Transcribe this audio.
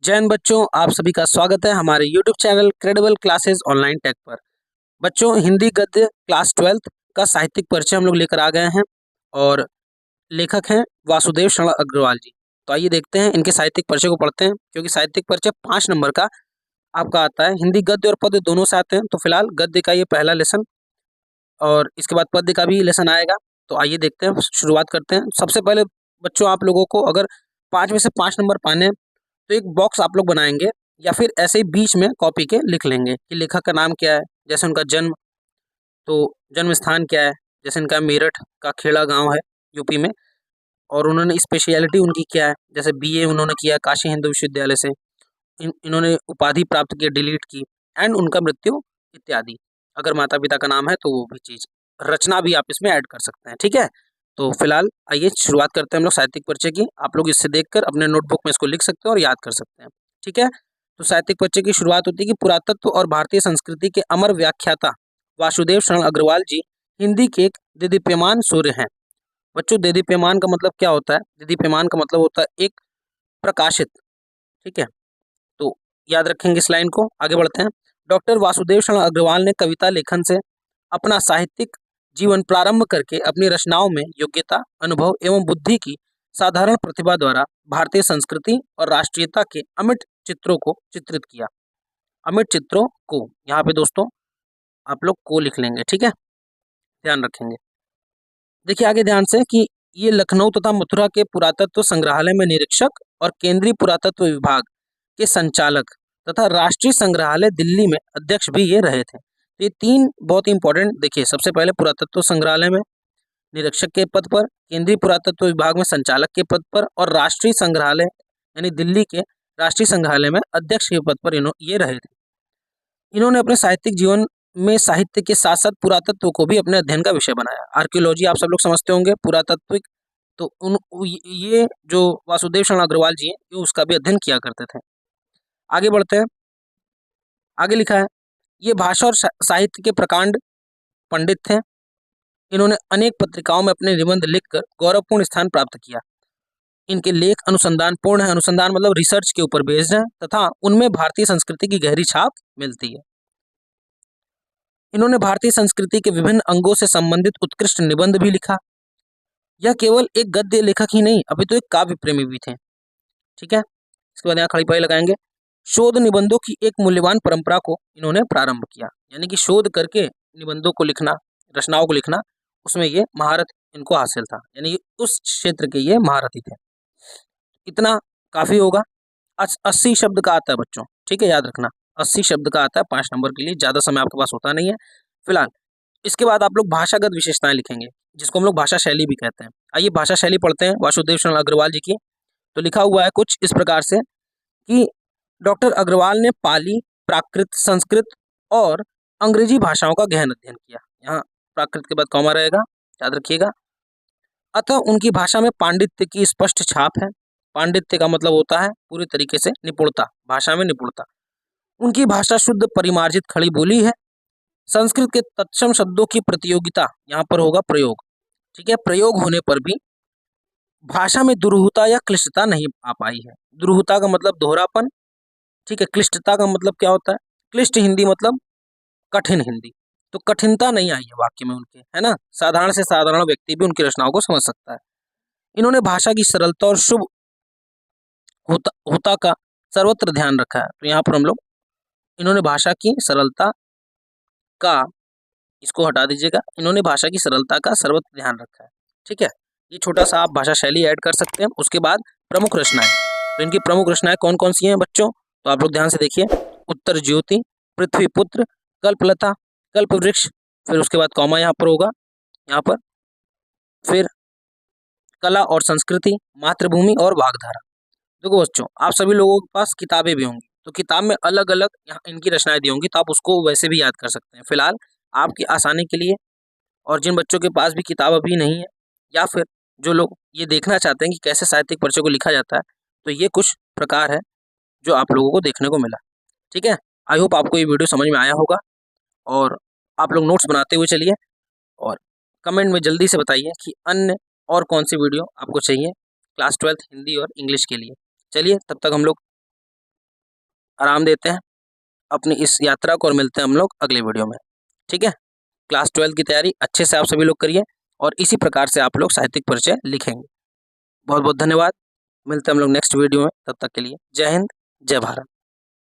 जय हिंद बच्चों, आप सभी का स्वागत है हमारे YouTube channel credible classes online tech पर। बच्चों, हिंदी गद्य क्लास 12th का साहित्यिक परिचय हम लोग लेकर आ गए हैं और लेखक हैं वासुदेव शरण अग्रवाल जी। तो आइए देखते हैं इनके साहित्यिक परिचय को पढ़ते हैं, क्योंकि साहित्यिक परिचय 5 नंबर का आपका आता है। हिंदी गद्य और पद्य दोनों से आते हैं। तो फिलहाल गद्य का ये पहला लेसन और इसके बाद पद्य का भी लेसन आएगा। तो आइए देखते हैं, शुरुआत करते हैं। सबसे पहले बच्चों, आप लोगों को अगर 5 में से 5 नंबर पाने हैं तो एक बॉक्स आप लोग बनाएंगे या फिर ऐसे ही बीच में कॉपी के लिख लेंगे कि लेखक का नाम क्या है, जैसे उनका जन्म, तो जन्म स्थान क्या है, जैसे इनका मेरठ का खेड़ा गांव है यूपी में, और उन्होंने स्पेशलिटी उनकी क्या है, जैसे बीए उन्होंने किया काशी हिंदू विश्वविद्यालय से, इन्होंने उपाधि प्राप्त की, डिलीट की, एंड उनका मृत्यु इत्यादि। अगर माता पिता का नाम है तो वो भी चीज़, रचना भी आप इसमें ऐड कर सकते हैं। ठीक है, तो फिलहाल आइए शुरुआत करते हैं हम लोग साहित्यिक परिचय की। आप लोग इससे देखकर अपने नोटबुक में इसको लिख सकते हैं और याद कर सकते हैं। ठीक है, तो साहित्यिक परिचय की शुरुआत होती है कि पुरातत्व और भारतीय संस्कृति के अमर व्याख्याता वासुदेव शरण अग्रवाल जी हिंदी के एक देदीप्यमान सूर्य हैं। बच्चों, देदीप्यमान का मतलब क्या होता है? देदीप्यमान का मतलब होता है एक प्रकाशित। ठीक है, तो याद रखेंगे इस लाइन को। आगे बढ़ते हैं। डॉक्टर वासुदेव शरण अग्रवाल ने कविता लेखन से अपना साहित्यिक जीवन प्रारंभ करके अपनी रचनाओं में योग्यता, अनुभव एवं बुद्धि की साधारण प्रतिभा द्वारा भारतीय संस्कृति और राष्ट्रीयता के अमिट चित्रों को चित्रित किया। अमिट चित्रों को, यहाँ पे दोस्तों आप लोग को लिख लेंगे। ठीक है, ध्यान रखेंगे। देखिए आगे ध्यान से कि ये लखनऊ तथा मथुरा के पुरातत्व संग्रहालय में निरीक्षक और केंद्रीय पुरातत्व विभाग के संचालक तथा राष्ट्रीय संग्रहालय दिल्ली में अध्यक्ष भी ये रहे थे। तो ये 3 बहुत ही इंपॉर्टेंट। देखिए, सबसे पहले पुरातत्व संग्रहालय में निरीक्षक के पद पर, केंद्रीय पुरातत्व विभाग में संचालक के पद पर, और राष्ट्रीय संग्रहालय यानी दिल्ली के राष्ट्रीय संग्रहालय में अध्यक्ष के पद पर ये रहे थे। इन्होंने अपने साहित्यिक जीवन में साहित्य के साथ साथ पुरातत्व को भी अपने अध्ययन का विषय बनाया। आर्कियोलॉजी आप सब लोग समझते होंगे, पुरातत्विक, तो ये जो वासुदेव शरण अग्रवाल जी हैं, ये उसका भी अध्ययन किया करते थे। आगे बढ़ते हैं। आगे लिखा है, ये भाषा और साहित्य के प्रकांड पंडित थे। इन्होंने अनेक पत्रिकाओं में अपने निबंध लिखकर गौरवपूर्ण स्थान प्राप्त किया। इनके लेख अनुसंधान पूर्ण है। अनुसंधान मतलब रिसर्च के ऊपर बेस्ड है, तथा उनमें भारतीय संस्कृति की गहरी छाप मिलती है। इन्होंने भारतीय संस्कृति के विभिन्न अंगों से संबंधित उत्कृष्ट निबंध भी लिखा। यह केवल एक गद्य लेखक ही नहीं, अभी तो एक काव्य प्रेमी भी थे। ठीक है, इसके बाद यहाँ खड़ी पाई लगाएंगे। शोध निबंधों की एक मूल्यवान परंपरा को इन्होंने प्रारंभ किया, यानी कि शोध करके निबंधों को लिखना, रचनाओं को लिखना, उसमें ये महारत इनको हासिल था, यानी उस क्षेत्र के ये महारथी थे। इतना काफी होगा। 80 शब्द का आता है बच्चों। ठीक है, याद रखना 80 शब्द का आता है 5 नंबर के लिए। ज्यादा समय आपके पास होता नहीं है फिलहाल। इसके बाद आप लोग भाषागत विशेषताएं लिखेंगे, जिसको हम लोग भाषा शैली भी कहते हैं। आइए भाषा शैली पढ़ते हैं वासुदेव शरण अग्रवाल जी की। तो लिखा हुआ है कुछ इस प्रकार से कि डॉक्टर अग्रवाल ने पाली, प्राकृत, संस्कृत और अंग्रेजी भाषाओं का गहन अध्ययन किया। यहाँ प्राकृत के बाद कॉमा रहेगा, याद रखिएगा। अतः उनकी भाषा में पांडित्य की स्पष्ट छाप है। पांडित्य का मतलब होता है पूरी तरीके से निपुणता, भाषा में निपुणता। उनकी भाषा शुद्ध परिमार्जित खड़ी बोली है। संस्कृत के तत्सम शब्दों की प्रतियोगिता, यहाँ पर होगा प्रयोग। ठीक है, प्रयोग होने पर भी भाषा में दुरूहता या क्लिष्टता नहीं आ पाई है। दुरूहता का मतलब दोहरापन। ठीक है, क्लिष्टता का मतलब क्या होता है? क्लिष्ट हिंदी मतलब कठिन हिंदी। तो कठिनता नहीं आई है वाक्य में उनके, है ना। साधारण से साधारण व्यक्ति भी उनकी रचनाओं को समझ सकता है। इन्होंने भाषा की सरलता और शुभ होता का सर्वत्र ध्यान रखा है। तो यहाँ पर हम लोग, इन्होंने भाषा की सरलता का, इसको हटा दीजिएगा, इन्होंने भाषा की सरलता का सर्वत्र ध्यान रखा है। ठीक है, ये छोटा सा आप भाषा शैली ऐड कर सकते हैं। उसके बाद प्रमुख रचनाएं, तो इनकी प्रमुख रचनाएं कौन कौन सी हैं बच्चों? तो आप लोग ध्यान से देखिए। उत्तर ज्योति, पृथ्वी पुत्र, कल्पलता, कल्प वृक्ष, फिर उसके बाद कॉमा यहाँ पर होगा, यहाँ पर फिर कला और संस्कृति, मातृभूमि और वाग्धारा। देखो बच्चों, आप सभी लोगों के पास किताबें भी होंगी, तो किताब में अलग अलग यहाँ इनकी रचनाएं दी होंगी, तो आप उसको वैसे भी याद कर सकते हैं। फिलहाल आपकी आसानी के लिए, और जिन बच्चों के पास भी किताब अभी नहीं है, या फिर जो लोग ये देखना चाहते हैं कि कैसे साहित्यिक परिचय को लिखा जाता है, तो ये कुछ प्रकार है जो आप लोगों को देखने को मिला। ठीक है, आई होप आपको ये वीडियो समझ में आया होगा, और आप लोग नोट्स बनाते हुए चलिए, और कमेंट में जल्दी से बताइए कि अन्य और कौन सी वीडियो आपको चाहिए क्लास 12th हिंदी और इंग्लिश के लिए। चलिए, तब तक हम लोग आराम देते हैं अपनी इस यात्रा को और मिलते हैं हम लोग अगले वीडियो में। ठीक है, क्लास 12 की तैयारी अच्छे से आप सभी लोग करिए और इसी प्रकार से आप लोग साहित्यिक परिचय लिखेंगे। बहुत बहुत धन्यवाद, मिलते हैं हम लोग नेक्स्ट वीडियो में, तब तक के लिए जय हिंद, जय भारत।